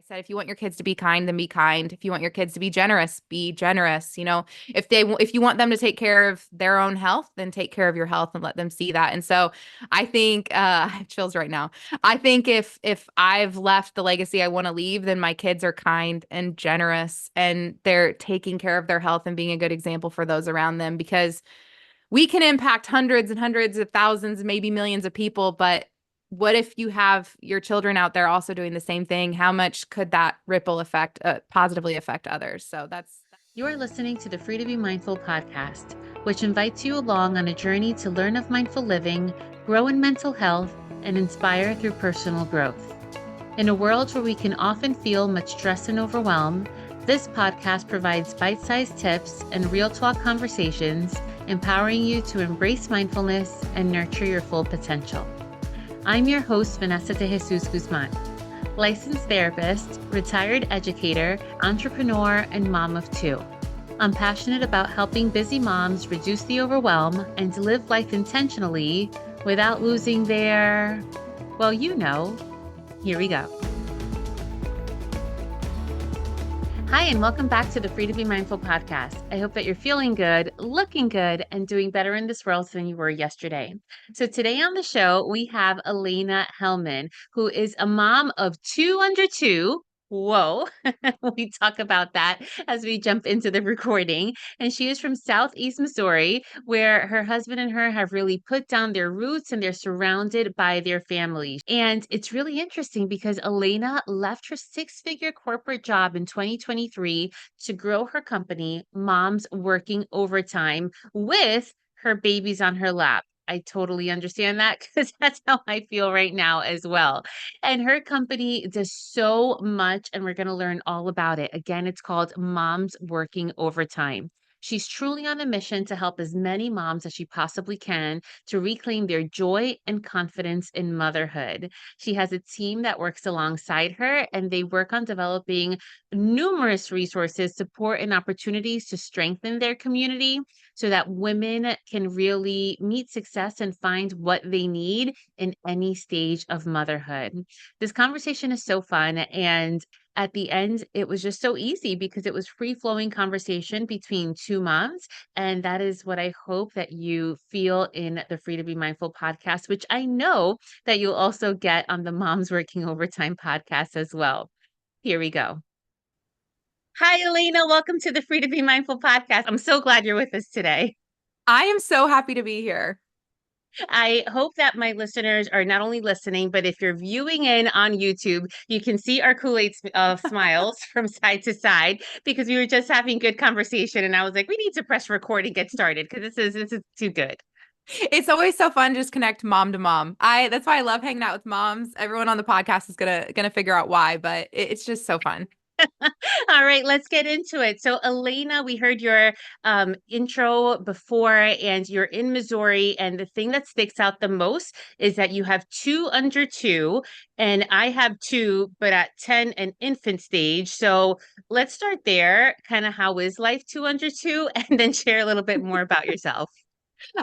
said, if you want your kids to be kind, then be kind. If you want your kids to be generous, be generous. If you want them to take care of their own health, then take care of your health and let them see that. And so I think I have chills right now. I think if I've left the legacy I want to leave, then my kids are kind and generous and they're taking care of their health and being a good example for those around them, because we can impact hundreds and hundreds of thousands, maybe millions of people. But what if you have your children out there also doing the same thing? How much could that ripple effect positively affect others? So that's. You are listening to the Free to Be Mindful podcast, which invites you along on a journey to learn of mindful living, grow in mental health, and inspire through personal growth. In a world where we can often feel much stress and overwhelm, this podcast provides bite-sized tips and real talk conversations, empowering you to embrace mindfulness and nurture your full potential. I'm your host, Vanessa De Jesus Guzman, licensed therapist, retired educator, entrepreneur, and mom of two. I'm passionate about helping busy moms reduce the overwhelm and to live life intentionally without losing their, well, here we go. Hi, and welcome back to the Free to Be Mindful podcast. I hope that you're feeling good, looking good, and doing better in this world than you were yesterday. So today on the show, we have Alanna Hellman, who is a mom of 2 under 2. Whoa, we talk about that as we jump into the recording. And she is from Southeast Missouri, where her husband and her have really put down their roots and they're surrounded by their family. And it's really interesting because Alanna left her 6-figure corporate job in 2023 to grow her company, Moms Working Overtime, with her babies on her lap. I totally understand that because that's how I feel right now as well. And her company does so much, and we're going to learn all about it. Again, it's called Moms Working Overtime. She's truly on a mission to help as many moms as she possibly can to reclaim their joy and confidence in motherhood. She has a team that works alongside her, and they work on developing numerous resources, support, and opportunities to strengthen their community so that women can really meet success and find what they need in any stage of motherhood. This conversation is so fun. And at the end, it was just so easy because it was free-flowing conversation between two moms. And that is what I hope that you feel in the Free to Be Mindful podcast, which I know that you'll also get on the Moms Working Overtime podcast as well. Here we go. Hi, Alanna. Welcome to the Free to Be Mindful podcast. I'm so glad you're with us today. I am so happy to be here. I hope that my listeners are not only listening, but if you're viewing in on YouTube, you can see our Kool-Aid smiles from side to side because we were just having good conversation. And I was like, we need to press record and get started because this is too good. It's always so fun to just connect mom to mom. That's why I love hanging out with moms. Everyone on the podcast is gonna figure out why, but it's just so fun. All right, let's get into it. So, Alanna, we heard your intro before, and you're in Missouri. And the thing that sticks out the most is that you have 2 under 2, and I have 2, but at 10 and infant stage. So, let's start there. Kind of how is life 2 under 2, and then share a little bit more about yourself.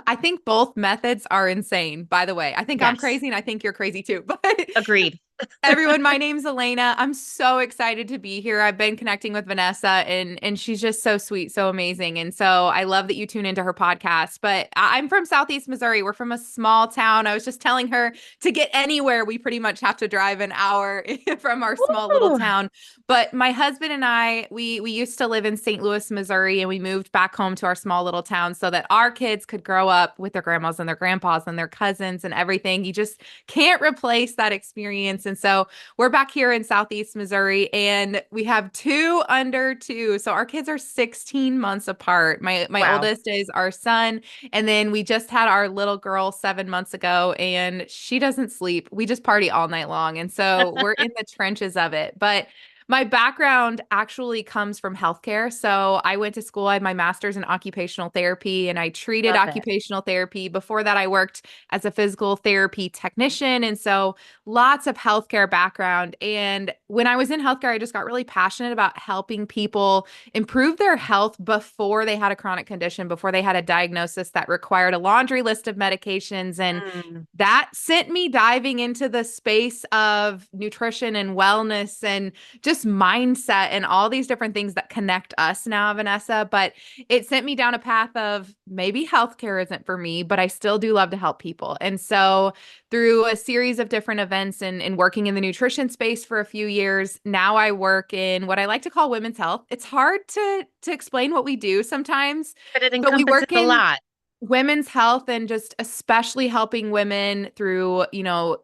I think both methods are insane, by the way. I think I'm Yes, crazy and I think you're crazy too. But agreed. everyone, my name's Alanna. I'm so excited to be here. I've been connecting with Vanessa and she's just so sweet, so amazing. And so I love that you tune into her podcast. But I'm from Southeast Missouri. We're from a small town. I was just telling her to get anywhere, we pretty much have to drive an hour from our small little Ooh. town. But my husband and I, we used to live in St. Louis, Missouri, and we moved back home to our small little town so that our kids could grow up with their grandmas and their grandpas and their cousins and everything. You just can't replace that experience. And so we're back here in Southeast Missouri and we have 2 under 2. So our kids are 16 months apart. My Wow. oldest is our son. And then we just had our little girl 7 months ago and she doesn't sleep. We just party all night long. And so we're in the trenches of it. But my background actually comes from healthcare. So I went to school, I had my master's in occupational therapy, and I treated Love it. occupational therapy. Before that, I worked as a physical therapy technician. And so lots of healthcare background. And when I was in healthcare, I just got really passionate about helping people improve their health before they had a chronic condition, before they had a diagnosis that required a laundry list of medications. And Mm. that sent me diving into the space of nutrition and wellness and just just mindset and all these different things that connect us now, Vanessa. But it sent me down a path of maybe healthcare isn't for me, but I still do love to help people. And so through a series of different events and working in the nutrition space for a few years, now I work in what I like to call women's health. It's hard to explain what we do sometimes, But it but we encompasses work a in lot. women's health and just especially helping women through,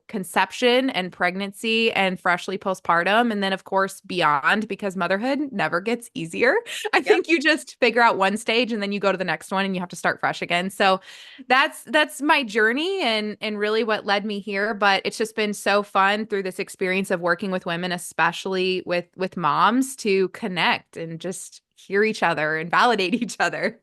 conception and pregnancy and freshly postpartum. And then, of course, beyond, because motherhood never gets easier. I Yep. think you just figure out one stage and then you go to the next one and you have to start fresh again. So that's my journey and really what led me here. But it's just been so fun through this experience of working with women, especially with moms, to connect and just hear each other and validate each other.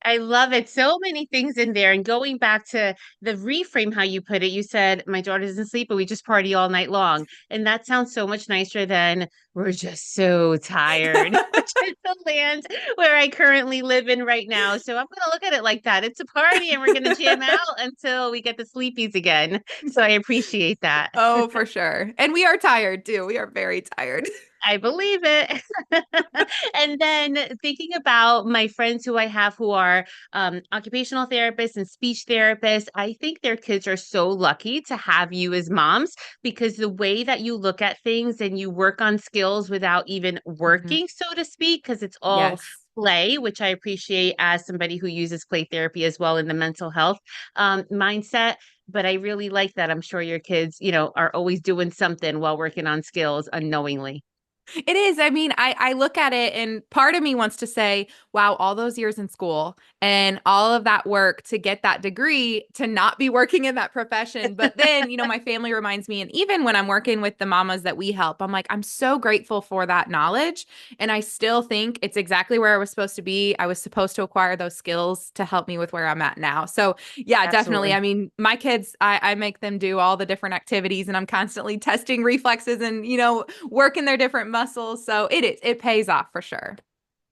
I love it. So many things in there. And going back to the reframe, how you put it, you said, my daughter doesn't sleep, but we just party all night long. And that sounds so much nicer than we're just so tired, which is the land where I currently live in right now. So I'm going to look at it like that. It's a party and we're going to jam out until we get the sleepies again. So I appreciate that. Oh, for sure. And we are tired too. We are very tired. I believe it. And then thinking about my friends who I have who are occupational therapists and speech therapists, I think their kids are so lucky to have you as moms because the way that you look at things and you work on skills without even Mhm. working, so to speak, because it's all Yes. play, which I appreciate as somebody who uses play therapy as well in the mental health mindset. But I really like that. I'm sure your kids, are always doing something while working on skills unknowingly. It is. I mean, I look at it and part of me wants to say, wow, all those years in school and all of that work to get that degree to not be working in that profession. But then, my family reminds me, and even when I'm working with the mamas that we help, I'm like, I'm so grateful for that knowledge. And I still think it's exactly where I was supposed to be. I was supposed to acquire those skills to help me with where I'm at now. So yeah, definitely. Absolutely. I mean, my kids, I make them do all the different activities and I'm constantly testing reflexes and, working their different muscles. So it pays off for sure.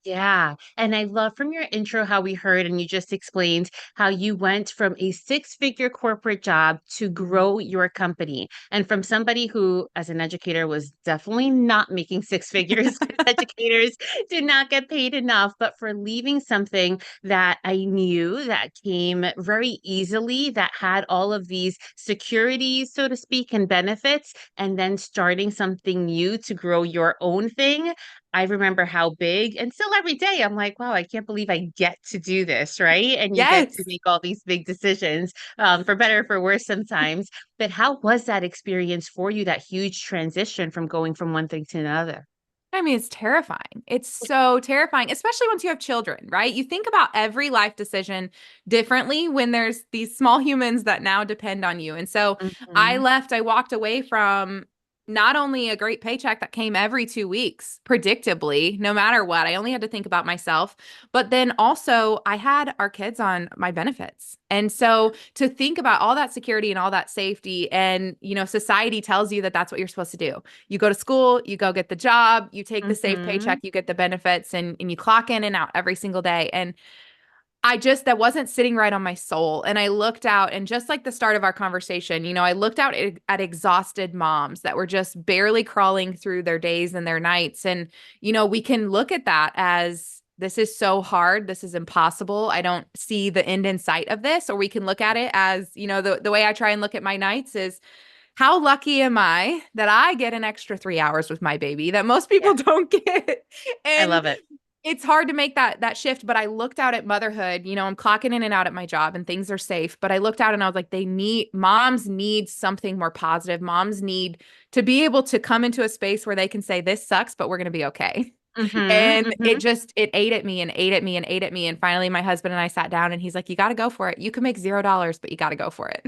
Yeah. And I love from your intro how we heard and you just explained how you went from a six-figure corporate job to Mhm. grow your company. And from somebody who, as an educator, was definitely not making six figures because educators do not get paid enough, but for leaving something that I knew that came very easily, that had all of these securities, so to speak, and benefits, and then starting something new to grow your own thing. I remember how big, and still every day I'm like, wow, I can't believe I get to do this, right? And you get to Yes. make all these big decisions, for better or for worse sometimes. But how was that experience for you, that huge transition from going from one thing to another? I mean, it's terrifying. It's so terrifying, especially once you have children, right? You think about every life decision differently when there's these small humans that now depend on you. And so Mhm. I walked away from not only a great paycheck that came every 2 weeks, predictably, no matter what. I only had to think about myself, but then also I had our kids on my benefits. And so to think about all that security and all that safety, and, society tells you that that's what you're supposed to do. You go to school, you go get the job, you take the safe paycheck, Mhm. you get the benefits, and you clock in and out every single day. And that wasn't sitting right on my soul. And I looked out, and just like the start of our conversation, I looked out at exhausted moms that were just barely crawling through their days and their nights. And, we can look at that as this is so hard. This is impossible. I don't see the end in sight of this. Or we can look at it as, the way I try and look at my nights is how lucky am I that I get an extra 3 hours with my baby that most Yeah, people don't get? I And love it. it's hard to make that shift, but I looked out at motherhood. I'm clocking in and out at my job and things are safe, but I looked out and I was like, moms need something more positive. Moms need to be able to come into a space where they can say, this sucks, but we're going to be okay. Mhm. And Mhm. it ate at me and ate at me and ate at me. And finally, my husband and I sat down and he's like, you got to go for it. You can make $0, but you got to go for it.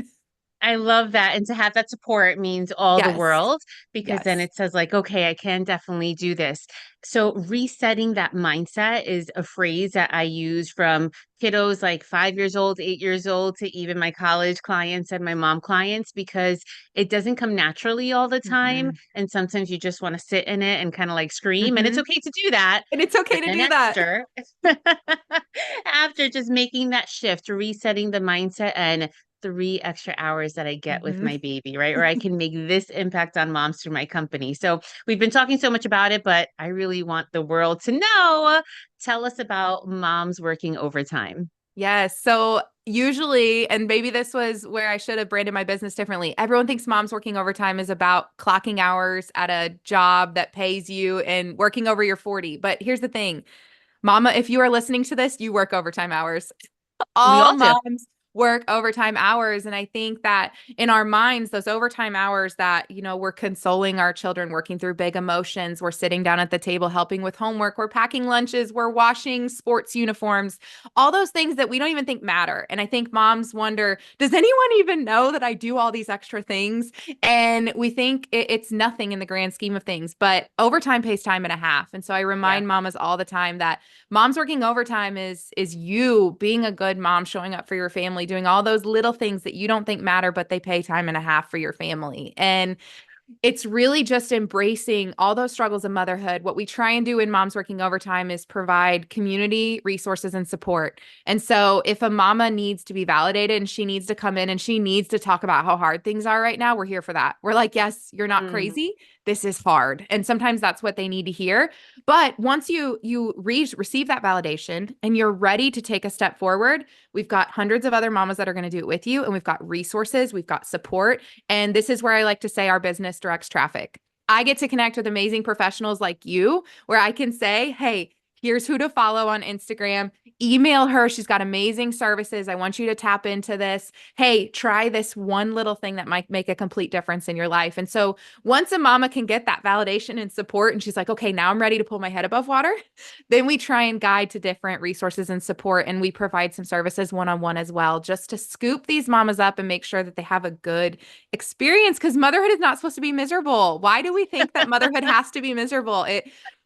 I love that. And to have that support means all the Yes. world because then Yes. it says, like, okay, I can definitely do this. So, resetting that mindset is a phrase that I use from kiddos like 5 years old, 8 years old, to even my college clients and my mom clients because it doesn't come naturally all the time. Mm-mm. And sometimes you just want to sit in it and kind of like scream. And it's Mm-hmm. okay to do that. And it's okay But to then do that. after, after just making that shift, resetting the mindset and 3 extra hours that I get with Mhm. my baby, right? Or I can make this impact on moms through my company. So we've been talking so much about it, but I really want the world to know. Tell us about moms working overtime. Yes. So usually, and maybe this was where I should have branded my business differently. Everyone thinks moms working overtime is about clocking hours at a job that pays you and working over your 40. But here's the thing, Mama, if you are listening to this, you work overtime hours. We All all do. moms work overtime hours. And I think that in our minds, those overtime hours that, we're consoling our children, working through big emotions, we're sitting down at the table helping with homework, we're packing lunches, we're washing sports uniforms, all those things that we don't even think matter. And I think moms wonder, does anyone even know that I do all these extra things? And we think it's nothing in the grand scheme of things, but overtime pays time and a half. And so I Yeah. remind mamas all the time that mom's working overtime is you being a good mom, showing up for your family, doing all those little things that you don't think matter, but they pay time and a half for your family. And it's really just embracing all those struggles of motherhood. What we try and do in Moms Working Overtime is provide community, resources, and support. And so if a mama needs to be validated and she needs to come in and she needs to talk about how hard things are right now, we're here for that. We're like, yes, you're not Mm. crazy. This is hard. And sometimes that's what they need to hear. But once you receive that validation and you're ready to take a step forward, we've got hundreds of other mamas that are going to do it with you. And we've got resources, we've got support. And this is where I like to say our business directs traffic. I get to connect with amazing professionals like you, where I can say, hey, here's who to follow on Instagram. Email her. She's got amazing services. I want you to tap into this. Hey, try this one little thing that might make a complete difference in your life. And so once a mama can get that validation and support, and she's like, okay, now I'm ready to pull my head above water, then we try and guide to different resources and support. And we provide some services one-on-one as well, just to scoop these mamas up and make sure that they have a good experience, because motherhood is not supposed to be miserable. Why do we think that motherhood has to be miserable?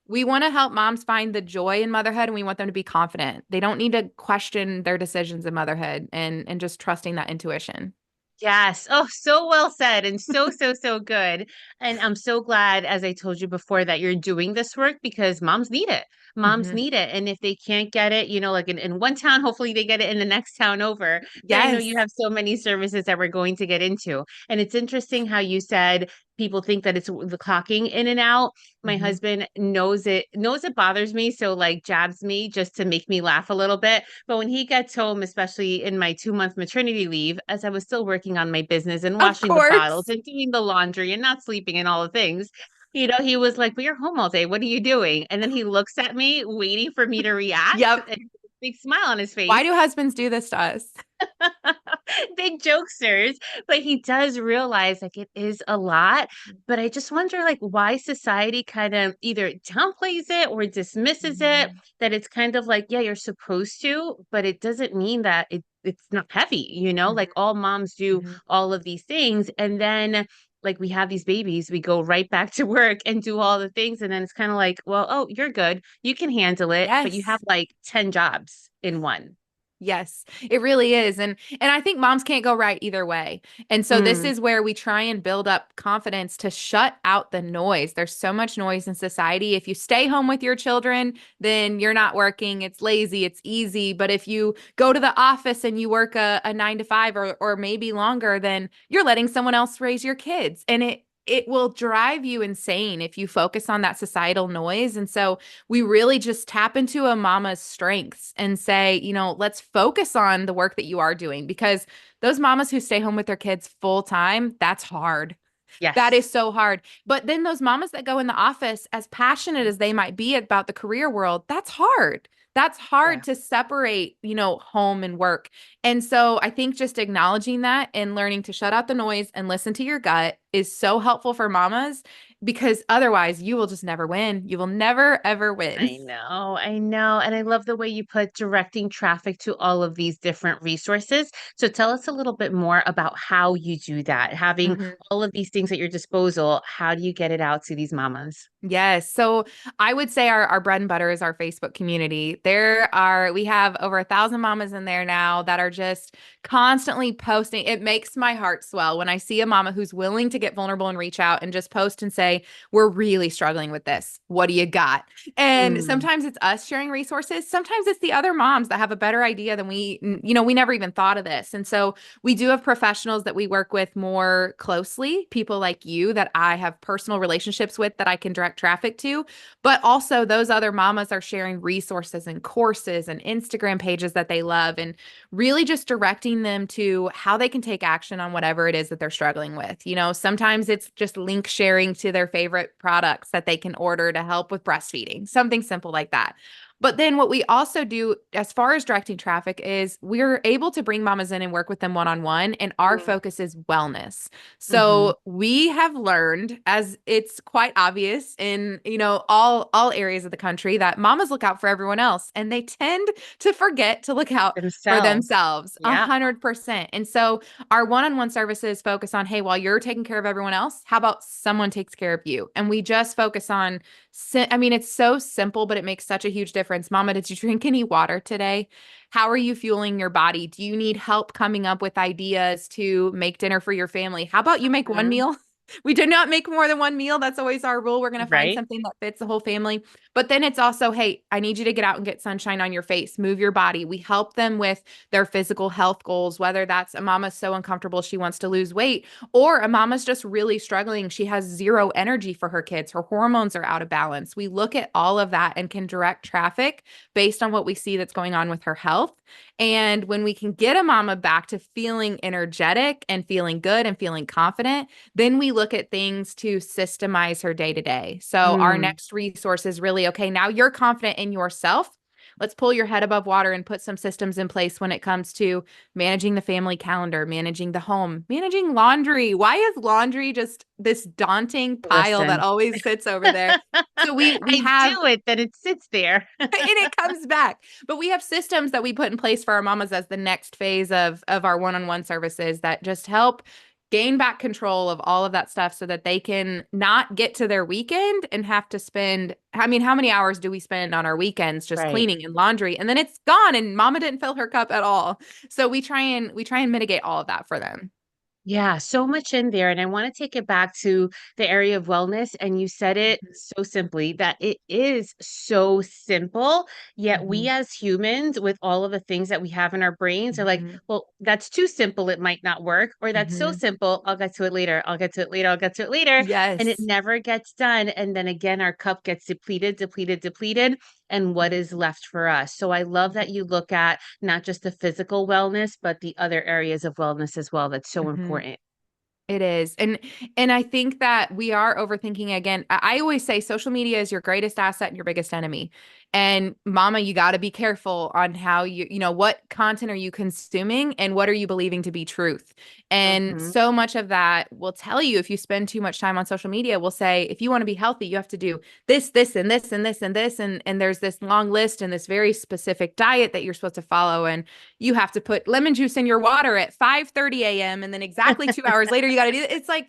We want to help moms find the joy in motherhood, and we want them to be confident. They don't need to question their decisions in motherhood, and just trusting that intuition. Yes. Oh, so well said and so, so, so good. And I'm so glad, as I told you before, that you're doing this work because moms need it. Moms Hmm. need it. And if they can't get it, like in one town, hopefully they get it in the next town over. But I know you Yes. have so many services that we're going to get into. And it's interesting how you said people think that it's the clocking in and out. My Hmm. husband knows it bothers me. So like jabs me just to make me laugh a little bit. But when he gets home, especially in my 2-month maternity leave, as I was still working on my business and Of washing the bottles course. and doing the laundry and not sleeping and all the things, he was like, "Well, you're home all day. What are you doing?" And then he looks at me, waiting for me to react, Yep. and a big smile on his Why face. do husbands do this to us? Big jokesters, but he does realize like it is a lot. But I just wonder like why society kind of either downplays it or dismisses it, Mhm. that it's kind of like, yeah, you're supposed to, but it doesn't mean that it's not heavy, like Mhm. all moms do Mhm. all of these things. And then like we have these babies, we go right back to work and do all the things. And then it's kind of like, well, oh, you're good. You can handle it, but you have Yes. like 10 jobs in one. Yes, it really is. And I think moms can't go right either way. And so this Mm, is where we try and build up confidence to shut out the noise. There's so much noise in society. If you stay home with your children, then you're not working. It's lazy, it's easy. But if you go to the office and you work a 9 to 5 or maybe longer, then you're letting someone else raise your kids. And it will drive you insane if you focus on that societal noise. And so we really just tap into a mama's strengths and say, let's focus on the work that you are doing, because those mamas who stay home with their kids full time, that's hard. That yes. is so hard. But then those mamas that go in the office, as passionate as they might be about the career world, that's hard. That's Yeah. hard to separate, home and work. And so I think just acknowledging that and learning to shut out the noise and listen to your gut is so helpful for mamas, because otherwise you will just never win. You will never, ever win. I know, I know. And I love the way you put directing traffic to all of these different resources. So tell us a little bit more about how you do that. Having all of these things at your disposal, how do you get it out to these mamas? Yes. So I would say our bread and butter is our Facebook community. We have over 1,000 mamas in there now that are just constantly posting. It makes my heart swell when I see a mama who's willing to get vulnerable and reach out and just post and say, say, we're really struggling with this. What do you got? And Mm, sometimes it's us sharing resources. Sometimes it's the other moms that have a better idea than we never even thought of this. And so we do have professionals that we work with more closely, people like you that I have personal relationships with that I can direct traffic to. But also, those other mamas are sharing resources and courses and Instagram pages that they love, and really just directing them to how they can take action on whatever it is that they're struggling with. Sometimes it's just link sharing to their favorite products that they can order to help with breastfeeding, something simple like that. But then what we also do as far as directing traffic is we're able to bring mamas in and work with them one-on-one, and our mm, focus is wellness. mm-hmm. So we have learned, as it's quite obvious in, all areas of the country, that mamas look out for everyone else and they tend to forget to look out for Themselves. themselves Yeah. 100%. And so our one-on-one services focus on, hey, while you're taking care of everyone else, how about someone takes care of you? And we just focus on, I mean, it's so simple, but it makes such a huge difference. Mama, did you drink any water today? How are you fueling your body? Do you need help coming up with ideas to make dinner for your family? How about you make one Mhm. meal? We do not make more than one meal. That's always our rule. We're going to find Right. something that fits the whole family. But then it's also, hey, I need you to get out and get sunshine on your face, move your body. We help them with their physical health goals, whether that's a mama's so uncomfortable she wants to lose weight, or a mama's just really struggling. She has zero energy for her kids. Her hormones are out of balance. We look at all of that and can direct traffic based on what we see that's going on with her health. And when we can get a mama back to feeling energetic and feeling good and feeling confident, then we look at things to systemize her day to day. So our Mm, next resource is really, okay, now you're confident in yourself. Let's pull your head above water and put some systems in place when it comes to managing the family calendar, managing the home, managing laundry. Why is laundry just this daunting pile that listen. always sits over there? So we I have do it, then it sits there. and it comes back. But we have systems that we put in place for our mamas as the next phase of our one-on-one services that just help gain back control of all of that stuff so that they can not get to their weekend and have to spend, I mean, how many hours do we spend on our weekends just Right. cleaning and laundry, and then it's gone and mama didn't fill her cup at all. So we try and mitigate all of that for them. Yeah, so much in there. And I want to take it back to the area of wellness. And you said it so simply that it is so simple. Yet we Mhm, as humans, with all of the things that we have in our brains, are like, mhm, well, that's too simple. It might not work. Or that's so mhm. simple. I'll get to it later. I'll get to it later. I'll get to it later. And it Yes. never gets done. And then again, our cup gets depleted, depleted, depleted. And what is left for us? So I love that you look at not just the physical wellness, but the other areas of wellness as well. That's so Mhm. important. It is. And I think that we are overthinking again. I always say social media is your greatest asset and your biggest enemy. And mama, you got to be careful on how what content are you consuming and what are you believing to be truth? And Mhm. so much of that will tell you if you spend too much time on social media, will say if you want to be healthy, you have to do this, this, and this, and this, and this. And there's this long list and this very specific diet that you're supposed to follow. And you have to put lemon juice in your water at 5:30 a.m. and then exactly 2 hours later you got to do it. It's like,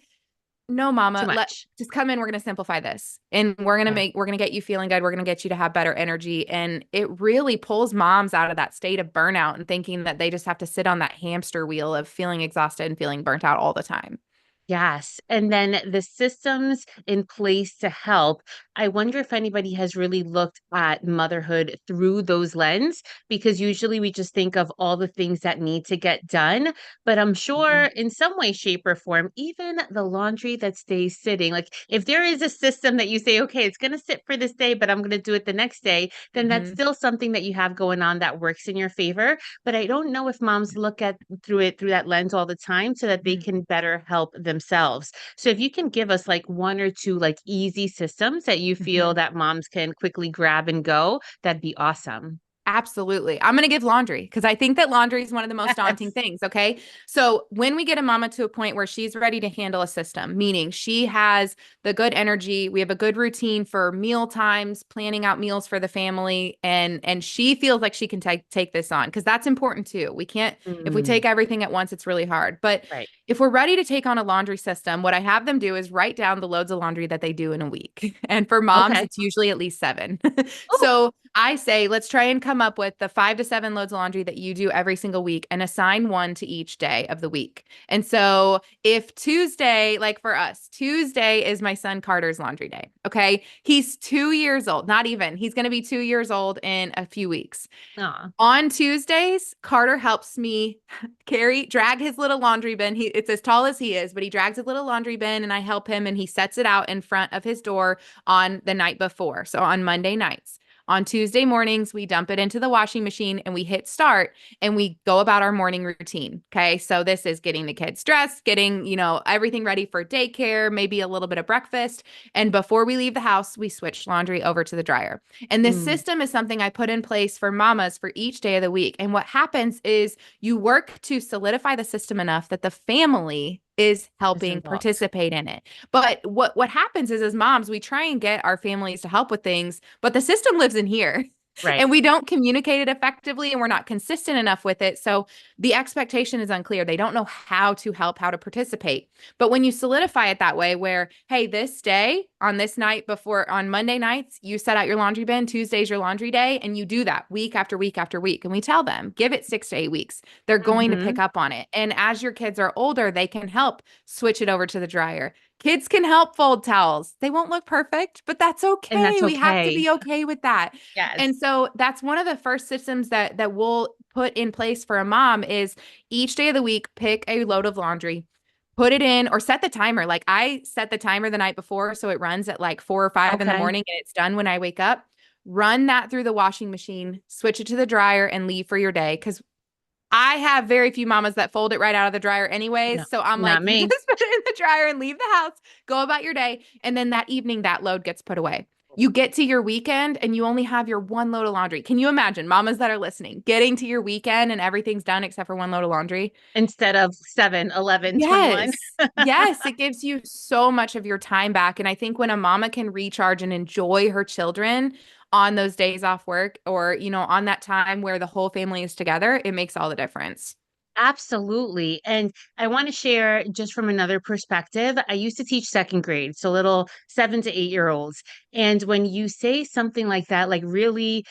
no, Too mama, let much. just come in. We're going to simplify this and we're going to get you feeling good. We're going to get you to have better energy. And it really pulls moms out of that state of burnout and thinking that they just have to sit on that hamster wheel of feeling exhausted and feeling burnt out all the time. Yes. And then the systems in place to help. I wonder if anybody has really looked at motherhood through those lens, because usually we just think of all the things that need to get done. But I'm sure Mhm, in some way, shape, or form, even the laundry that stays sitting, like if there is a system that you say, okay, it's going to sit for this day, but I'm going to do it the next day, then that's mhm, still something that you have going on that works in your favor. But I don't know if moms look at through it through that lens all the time so that they mhm, can better help themselves. So if you can give us like one or two like easy systems that you feel mhm. that moms can quickly grab and go, that'd be awesome. Absolutely. I'm going to give laundry because I think that laundry is one of the most daunting Yes. things. Okay. So, when we get a mama to a point where she's ready to handle a system, meaning she has the good energy, we have a good routine for meal times, planning out meals for the family, and she feels like she can take this on because that's important too. We can't, if we take Mm, everything at once, it's really hard. But right. if we're ready to take on a laundry system, what I have them do is write down the loads of laundry that they do in a week. And for moms, Okay. it's usually at least seven. Oh, So, I say let's try and come up with the 5 to 7 loads of laundry that you do every single week and assign one to each day of the week. And so if Tuesday, like for us, Tuesday is my son Carter's laundry day. Okay. He's 2 years old, not even. He's going to be 2 years old in a few weeks. Aw. On Tuesdays, Carter helps me drag his little laundry bin. It's as tall as he is, but he drags his little laundry bin and I help him and he sets it out in front of his door on the night before. So on Monday nights. On Tuesday mornings, we dump it into the washing machine and we hit start and we go about our morning routine. Okay. So this is getting the kids dressed, getting, everything ready for daycare, maybe a little bit of breakfast. And before we leave the house, we switch laundry over to the dryer. And this Mm, system is something I put in place for mamas for each day of the week. And what happens is you work to solidify the system enough that the family is is helping involved. participate in it. But what happens is as moms, we try and get our families to help with things, but the system lives in here. Right. And we don't communicate it effectively and we're not consistent enough with it. So the expectation is unclear. They don't know how to help, how to participate. But when you solidify it that way, where, hey, this day on this night before on Monday nights, you set out your laundry bin, Tuesday's your laundry day, and you do that week after week after week. And we tell them, give it 6 to 8 weeks. They're going to Hmm. pick up on it. And as your kids are older, they can help switch it over to the dryer. Kids can help fold towels. They won't look perfect, but that's And okay. that's We have to okay. be okay with that. Yes. And so that's one of the first systems that we'll put in place for a mom is each day of the week, pick a load of laundry, put it in or set the timer. Like I set the timer the night before, so it runs at like 4 or 5 in the Okay. morning and it's done when I wake up. Run that through the washing machine, switch it to the dryer and leave for your day. Because I have very few mamas that fold it right out of the dryer No, anyways. So I'm not like, you me. just put it in the dryer and leave the house, go about your day. And then that evening, that load gets put away. You get to your weekend and you only have your one load of laundry. Can you imagine mamas that are listening getting to your weekend and everything's done except for one load of laundry? Instead of 7, 11, 21. Yes. Yes. It gives you so much of your time back. And I think when a mama can recharge and enjoy her children on those days off work or, on that time where the whole family is together, it makes all the difference. Absolutely. And I want to share just from another perspective. I used to teach second grade, so little 7 to 8 year olds. And when you say something like that, like really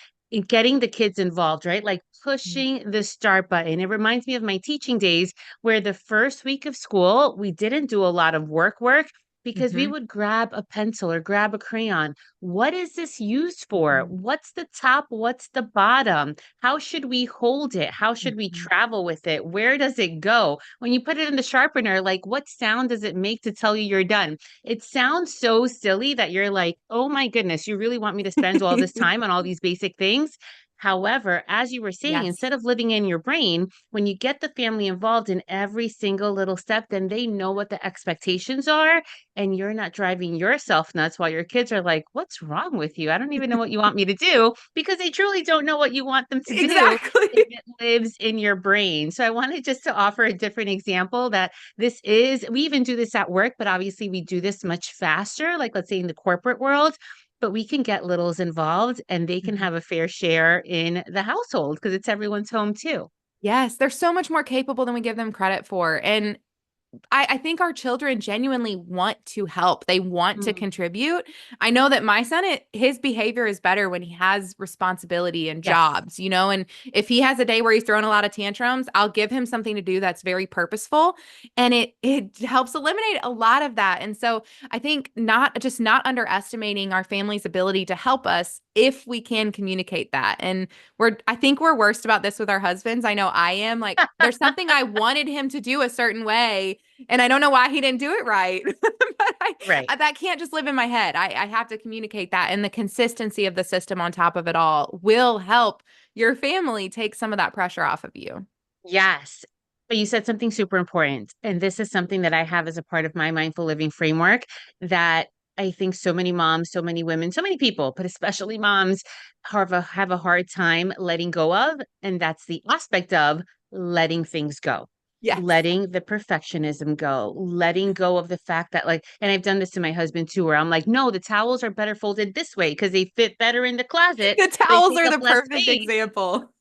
getting the kids involved, right? Like pushing the start button. It reminds me of my teaching days where the first week of school, we didn't do a lot of work because we Mm-hmm. would grab a pencil or grab a crayon. What is this used for? Mm-hmm. What's the top? What's the bottom? How should we hold it? How should we Mm-hmm. travel with it? Where does it go? When you put it in the sharpener, like what sound does it make to tell you you're done? It sounds so silly that you're like, oh my goodness, you really want me to spend all this time on all these basic things? However, as you were saying, Yes. instead of living in your brain, when you get the family involved in every single little step, then they know what the expectations are, and you're not driving yourself nuts while your kids are like, what's wrong with you? I don't even know what you want me to do because they truly don't know what you want them to do Exactly. if it lives in your brain. So I wanted just to offer a different example that we even do this at work, but obviously we do this much faster, like let's say in the corporate world. But we can get littles involved and they can Mhm. have a fair share in the household because it's everyone's home too. Yes, they're so much more capable than we give them credit for. And I think our children genuinely want to help. They want to Mm, contribute. I know that my son, his behavior is better when he has responsibility and yes. jobs, and if he has a day where he's throwing a lot of tantrums, I'll give him something to do that's very purposeful. And it helps eliminate a lot of that. And so I think not underestimating our family's ability to help us if we can communicate that. And I think we're worst about this with our husbands. I know I am. Like, there's something I wanted him to do a certain way and I don't know why he didn't do it right. But Right. that can't just live in my head. I have to communicate that. And the consistency of the system on top of it all will help your family take some of that pressure off of you. Yes. But you said something super important. And this is something that I have as a part of my mindful living framework that I think so many moms, so many women, so many people, but especially moms have a hard time letting go of. And that's the aspect of letting things go, Yes. letting the perfectionism go, letting go of the fact that, like, and I've done this to my husband too, where I'm like, no, the towels are better folded this way because they fit better in the closet. The They towels take are up the less perfect space. example.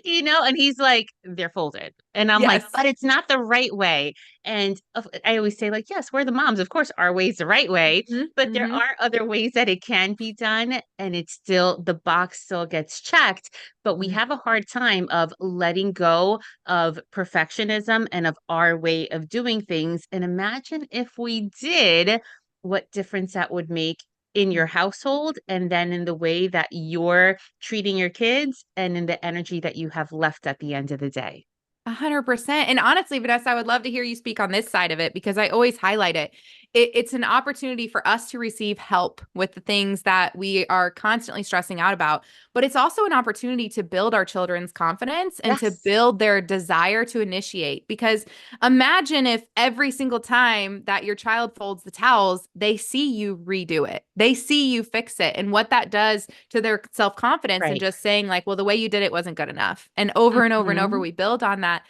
And he's like, they're folded. And I'm like, Yes. but it's not the right way. And I always say, like, yes, we're the moms. Of course, our way is the right way, Hmm. but there Hmm. are other ways that it can be done. And it's still, the box still gets checked. But we have a hard time of letting go of perfectionism and of our way of doing things. And imagine if we did, what difference that would make in your household and then in the way that you're treating your kids and in the energy that you have left at the end of the day. 100%. And honestly, Vanessa, I would love to hear you speak on this side of it because I always highlight it. It's an opportunity for us to receive help with the things that we are constantly stressing out about. But it's also an opportunity to build our children's confidence and to Yes. build their desire to initiate. Because imagine if every single time that your child folds the towels, they see you redo it, they see you fix it, and what that does to their self confidence and Right. just saying, like, well, the way you did it wasn't good enough. And over and over and over, Mhm. we build on that.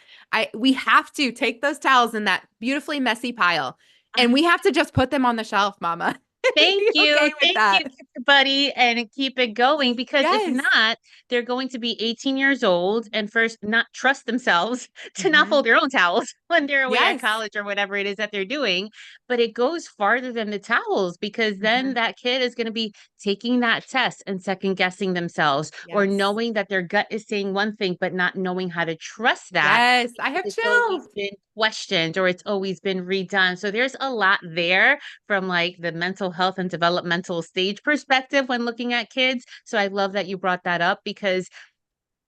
We have to take those towels in that beautifully messy pile and we have to just put them on the shelf, mama. Thank Be you. okay with Thank you, that. buddy. And keep it going because if Yes. not, they're going to be 18 years old and first not trust themselves to not Hmm. fold their own towels when they're away at Yes. college or whatever it is that they're doing. But it goes farther than the towels because then Hmm. that kid is going to be taking that test and second guessing themselves or Yes. knowing that their gut is saying one thing, but not knowing how to trust that Yes. I because have it's always chills. been questioned or it's always been redone. So there's a lot there from like the mental health and developmental stage perspective when looking at kids. So I love that you brought that up because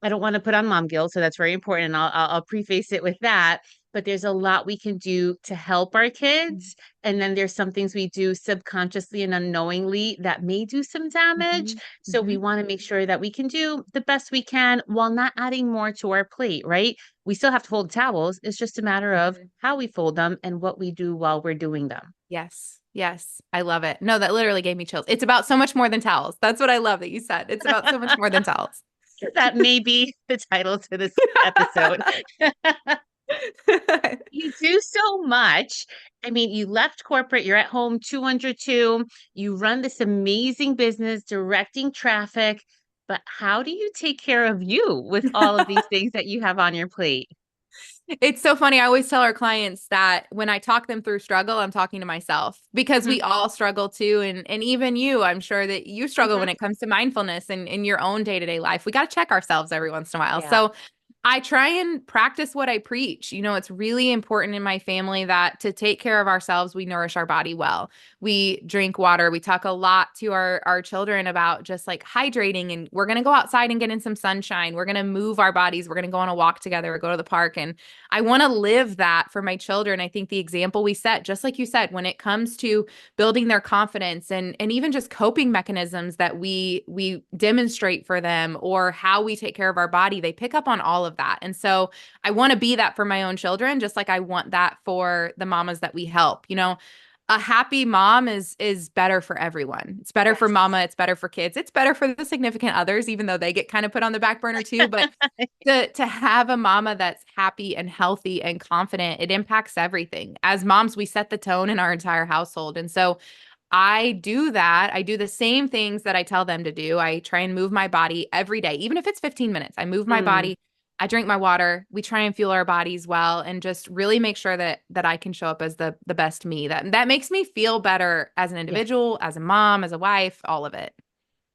I don't want to put on mom guilt, so that's very important. And I'll preface it with that. But there's a lot we can do to help our kids, and then there's some things we do subconsciously and unknowingly that may do some damage. Hmm. So we Hmm. want to make sure that we can do the best we can while not adding more to our plate, right? We still have to fold towels. It's just a matter of Hmm. how we fold them and what we do while we're doing them. Yes. Yes. I love it. No, that literally gave me chills. It's about so much more than towels. That's what I love that you said. It's about so much more than towels. That may be the title to this episode. You do so much. I mean, you left corporate, you're at home 202, you run this amazing business directing traffic, but how do you take care of you with all of these things that you have on your plate? It's so funny. I always tell our clients that when I talk them through struggle, I'm talking to myself because Mhm, we all struggle too. And even you, I'm sure that you struggle mhm. when it comes to mindfulness and in your own day-to-day life. We got to check ourselves every once in a while. Yeah. So I try and practice what I preach. It's really important in my family that to take care of ourselves, we nourish our body well. We drink water. We talk a lot to our children about just like hydrating, and we're going to go outside and get in some sunshine. We're going to move our bodies. We're going to go on a walk together or go to the park. And I want to live that for my children. I think the example we set, just like you said, when it comes to building their confidence and even just coping mechanisms that we demonstrate for them or how we take care of our body, they pick up on all of that. And so I want to be that for my own children, just like I want that for the mamas that we help. A happy mom is better for everyone. It's better for Yes. mama, it's better for kids, it's better for the significant others, even though they get kind of put on the back burner too. But to have a mama that's happy and healthy and confident, it impacts everything. As moms, we set the tone in our entire household. And so I do that. I do the same things that I tell them to do. I try and move my body every day, even if it's 15 minutes. I move my Mm, body. I drink my water. We try and fuel our bodies well and just really make sure that I can show up as the best me. That makes me feel better as an yeah. individual, as a mom, as a wife, all of it.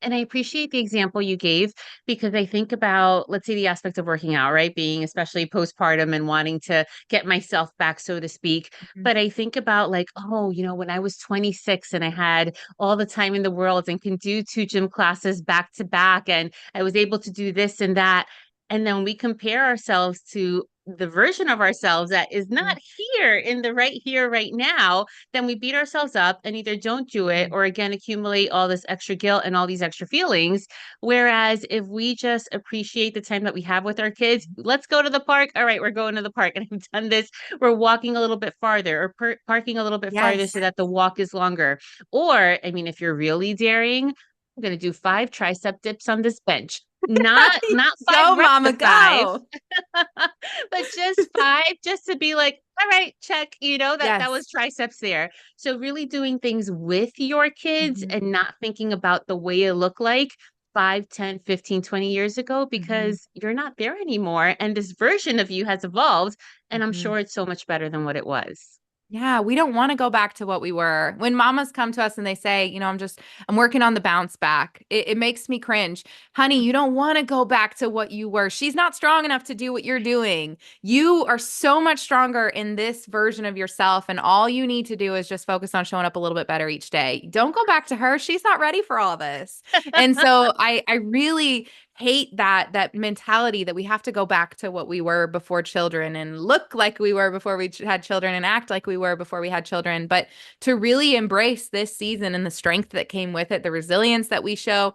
And I appreciate the example you gave because I think about, let's say, the aspect of working out, right? Being especially postpartum and wanting to get myself back, so to speak. Mhm. But I think about, like, oh, when I was 26 and I had all the time in the world and can do two gym classes back to back, and I was able to do this and that. And then we compare ourselves to the version of ourselves that is not here in the right here, right now, then we beat ourselves up and either don't do it Mhm. or again accumulate all this extra guilt and all these extra feelings. Whereas if we just appreciate the time that we have with our kids, let's go to the park. All right, we're going to the park. And I've done this. We're walking a little bit farther or parking a little bit farther so Yes. that the walk is longer. Or, I mean, if you're really daring, I'm going to do 5 tricep dips on this bench. Not five Go, reps mama, of five, go. but just five, just to be like, all right, check, that Yes. was triceps there. So really doing things with your kids Mhm. and not thinking about the way it look like 5, 10, 15, 20 years ago Mhm. because you're not there anymore. And this version of you has evolved. And I'm Mhm. sure it's so much better than what it was. Yeah, we don't want to go back to what we were. When mamas come to us and they say, I'm working on the bounce back, it makes me cringe. Honey, you don't want to go back to what you were. She's not strong enough to do what you're doing. You are so much stronger in this version of yourself. And all you need to do is just focus on showing up a little bit better each day. Don't go back to her. She's not ready for all this. And so I really hate that mentality that we have to go back to what we were before children and look like we were before we had children and act like we were before we had children, but to really embrace this season and the strength that came with it, the resilience that we show.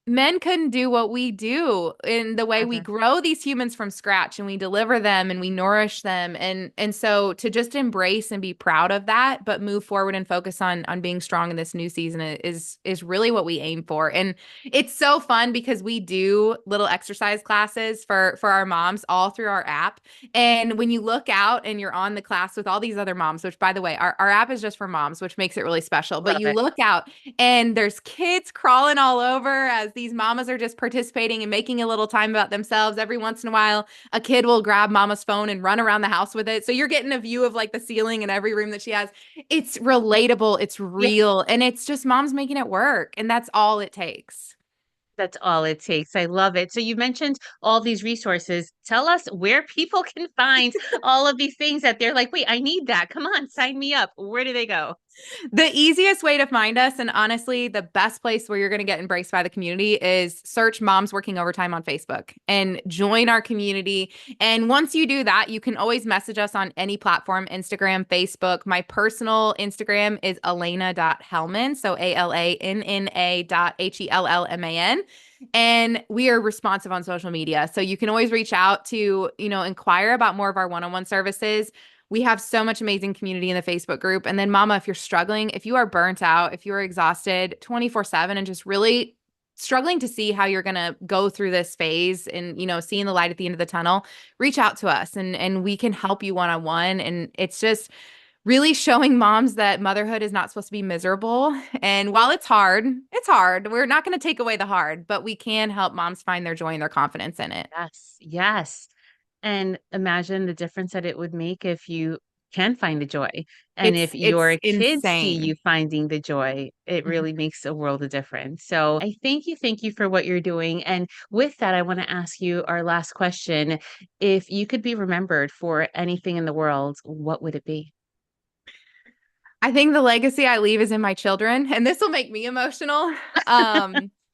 Men couldn't do what we do in the way we Ever. grow these humans from scratch and we deliver them and we nourish them. And so to just embrace and be proud of that, but move forward and focus on being strong in this new season is really what we aim for. And it's so fun because we do little exercise classes for our moms all through our app. And when you look out and you're on the class with all these other moms, which by the way, our app is just for moms, which makes it really special. But Love you it. look out and there's kids crawling all over as these mamas are just participating and making a little time about themselves. Every once in a while, a kid will grab mama's phone and run around the house with it. So you're getting a view of like the ceiling in every room that she has. It's relatable, it's Yeah, real, and it's just moms making it work. And that's all it takes. that's all it takes. I love it. So you mentioned all these resources. Tell us where people can find all of these things that they're like, wait, I need that. Come on, sign me up. Where do they go? The easiest way to find us, and honestly, the best place where you're going to get embraced by the community is search Moms Working Overtime on Facebook and join our community. And once you do that, you can always message us on any platform, Instagram, Facebook. My personal Instagram is Alanna.Hellman, so ALANNA.HELLMAN. And we are responsive on social media. So you can always reach out to, inquire about more of our one-on-one services. We have so much amazing community in the Facebook group. And then, Mama, if you're struggling, if you are burnt out, if you are exhausted 24/7 and just really struggling to see how you're going to go through this phase and, seeing the light at the end of the tunnel, reach out to us and we can help you one on one. And it's just really showing moms that motherhood is not supposed to be miserable. And while it's hard, it's hard. We're not going to take away the hard, but we can help moms find their joy and their confidence in it. Yes, yes. And imagine the difference that it would make if you can find the joy. And if It's your kids see you insane. finding the joy, it Mhm. really makes a world of difference. So I thank you for what you're doing. And with that, I want to ask you our last question. If you could be remembered for anything in the world, what would it be? I think the legacy I leave is in my children, and this will make me emotional.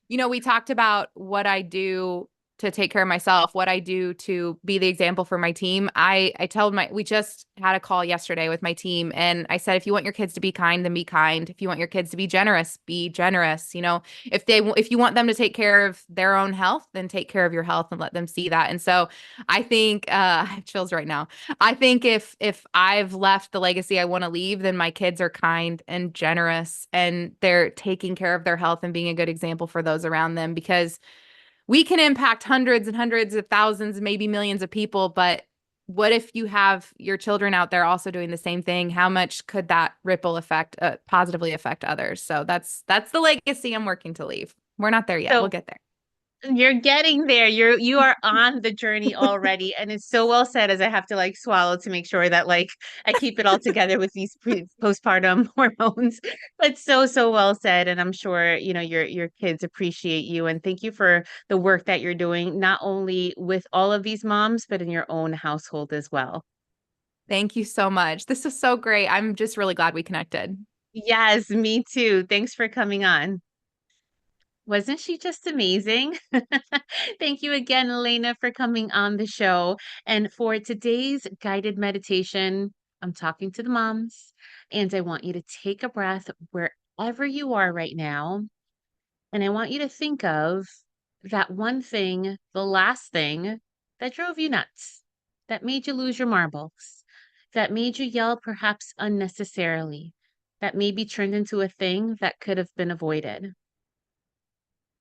We talked about what I do to take care of myself, what I do to be the example for my team. I told we just had a call yesterday with my team, and I said, if you want your kids to be kind, then be kind. If you want your kids to be generous, be generous. If you want them to take care of their own health, then take care of your health and let them see that. And so I think I have chills right now. I think if I've left the legacy I want to leave, then my kids are kind and generous and they're taking care of their health and being a good example for those around them because we can impact hundreds and hundreds of thousands, maybe millions of people, but what if you have your children out there also doing the same thing? How much could that ripple effect positively affect others? So that's the legacy I'm working to leave. We're not there yet. We'll So get there. you're getting there. You are on the journey already. And it's so well said as I have to like swallow to make sure that like I keep it all together with these postpartum hormones. But so well said. And I'm sure, your kids appreciate you. And thank you for the work that you're doing, not only with all of these moms, but in your own household as well. Thank you so much. This was so great. I'm just really glad we connected. Yes, me too. Thanks for coming on. Wasn't she just amazing? Thank you again, Elena, for coming on the show. And for today's guided meditation, I'm talking to the moms, and I want you to take a breath wherever you are right now. And I want you to think of that one thing, the last thing that drove you nuts, that made you lose your marbles, that made you yell perhaps unnecessarily, that maybe turned into a thing that could have been avoided.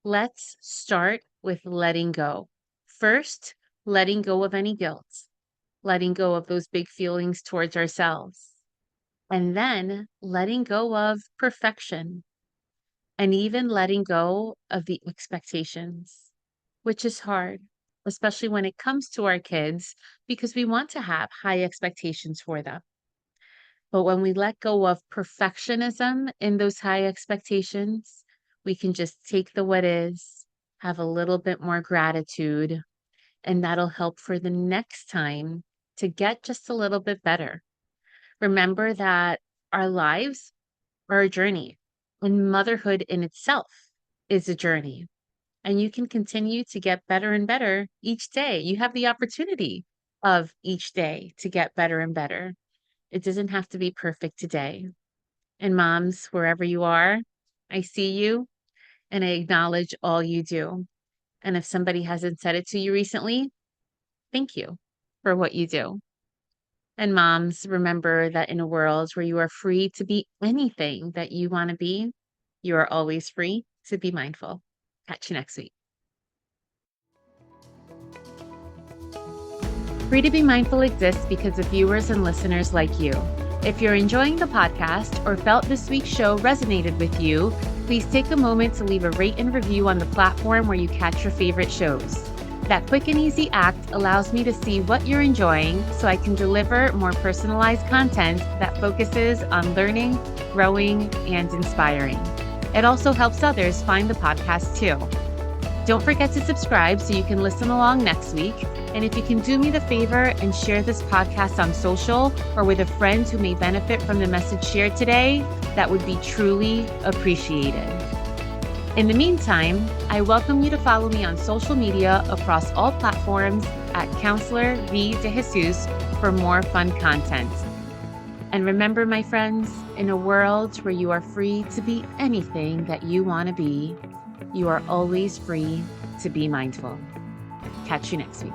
Let's start with letting go. First, letting go of any guilt, letting go of those big feelings towards ourselves, and then letting go of perfection. and even letting go of the expectations, which is hard, especially when it comes to our kids, because we want to have high expectations for them. But when we let go of perfectionism in those high expectations, we can just take the what is, have a little bit more gratitude, and that'll help for the next time to get just a little bit better. Remember that our lives are a journey, and motherhood in itself is a journey. And you can continue to get better and better each day. You have the opportunity of each day to get better and better. It doesn't have to be perfect today. And moms, wherever you are, I see you and I acknowledge all you do. And if somebody hasn't said it to you recently, thank you for what you do. And moms, remember that in a world where you are free to be anything that you want to be, you are always free to be mindful. Catch you next week. Free to Be Mindful exists because of viewers and listeners like you. If you're enjoying the podcast or felt this week's show resonated with you, please take a moment to leave a rate and review on the platform where you catch your favorite shows. That quick and easy act allows me to see what you're enjoying so I can deliver more personalized content that focuses on learning, growing, and inspiring. It also helps others find the podcast too. Don't forget to subscribe so you can listen along next week. And if you can do me the favor and share this podcast on social or with a friend who may benefit from the message shared today, that would be truly appreciated. In the meantime, I welcome you to follow me on social media across all platforms at Counselor V. De Jesus for more fun content. And remember, my friends, in a world where you are free to be anything that you want to be, you are always free to be mindful. Catch you next week.